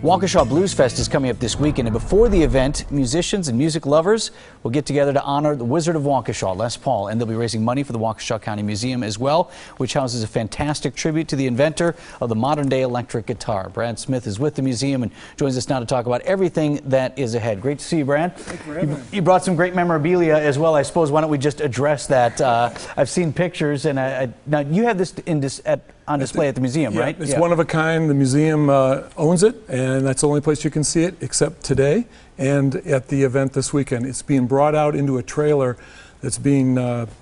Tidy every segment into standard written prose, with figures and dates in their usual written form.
Waukesha Bues Fest is coming up this weekend, and before the event, musicians and music lovers will get together to honor the Wizard of Waukesha, Les Paul, and they'll be raising money for the Waukesha County Museum as well, which houses a fantastic tribute to the inventor of the modern-day electric guitar. Brad Smith is with the museum and joins us now to talk about everything that is ahead. Great to see you, Brad. Thank you for having me. You brought some great memorabilia as well, I suppose. Why don't we just address that? I've seen pictures, and now you have this on display at the museum, yeah, right? It's one of a kind. The museum owns it, and that's the only place you can see it except today and at the event this weekend. It's being brought out into a trailer that's being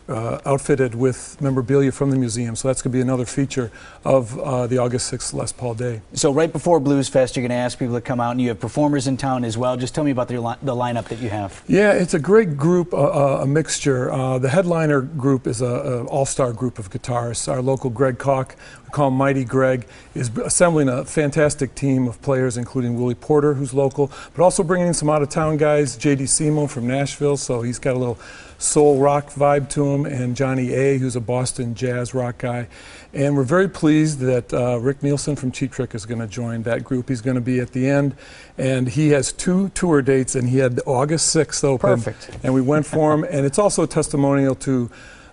outfitted with memorabilia from the museum. So that's going to be another feature of the August 6th Les Paul Day. So right before Blues Fest, you're going to ask people to come out, and you have performers in town as well. Just tell me about the lineup that you have. Yeah, it's a great group, a mixture. The headliner group is an all-star group of guitarists. Our local Greg Koch, we call him Mighty Greg, is assembling a fantastic team of players, including Willie Porter, who's local, but also bringing in some out-of-town guys, J.D. Simo from Nashville, so he's got a little soul rock vibe to him, and Johnny A., who's a Boston jazz rock guy. And we're very pleased that Rick Nielsen from Cheap Trick is going to join that group. He's going to be at the end, and he has 2 tour dates, and he had August 6th open. Perfect. And we went for him, and it's also a testimonial to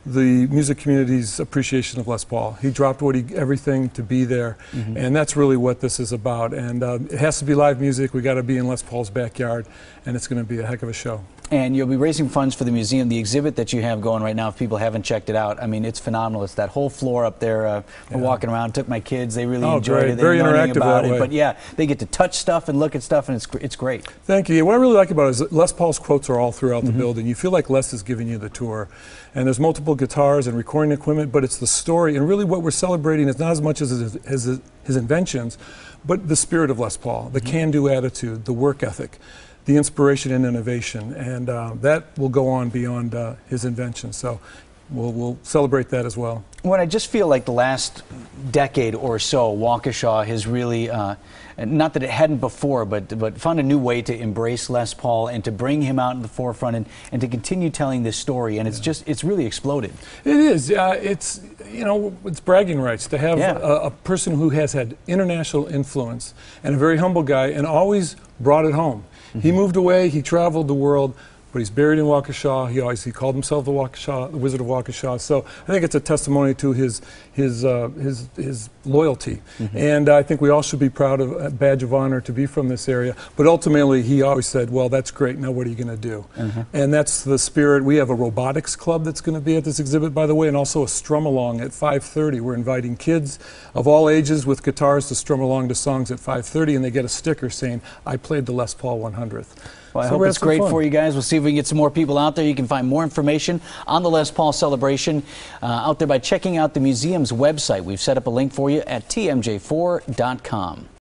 the music community's appreciation of Les Paul. He dropped everything to be there, and that's really what this is about. And it has to be live music. We got to be in Les Paul's backyard, and it's going to be a heck of a show. And you'll be raising funds for the museum. The exhibit that you have going right now, if people haven't checked it out, I mean, it's phenomenal. It's that whole floor up there. We're walking around, took my kids. They really enjoyed it. Very interactive about that way. it. But yeah, they get to touch stuff and look at stuff, and it's great. Thank you. What I really like about it is that Les Paul's quotes are all throughout the building. You feel like Les is giving you the tour. And there's multiple guitars and recording equipment, but it's the story. And really what we're celebrating is not as much as his inventions, but the spirit of Les Paul, the can-do attitude, the work ethic, the inspiration and innovation, and that will go on beyond his invention. So we'll celebrate that as well. Well, I just feel like the last decade or so, Waukesha has really, not that it hadn't before, but found a new way to embrace Les Paul and to bring him out in the forefront and to continue telling this story. And it's really exploded. It is. It's, you know, it's bragging rights to have a person who has had international influence and a very humble guy and always brought it home. He moved away, he traveled the world, but he's buried in Waukesha. He called himself the Wizard of Waukesha. So I think it's a testimony to his loyalty. And I think we all should be proud of a badge of honor to be from this area. But ultimately, he always said, well, that's great, now what are you going to do? And that's the spirit. We have a robotics club that's going to be at this exhibit, by the way, and also a strum-along at 5:30. We're inviting kids of all ages with guitars to strum along to songs at 5:30, and they get a sticker saying, I played the Les Paul 100th. Well, I hope it's great for you guys. We'll see if we can get some more people out there. You can find more information on the Les Paul celebration out there by checking out the museum's website. We've set up a link for you at TMJ4.com.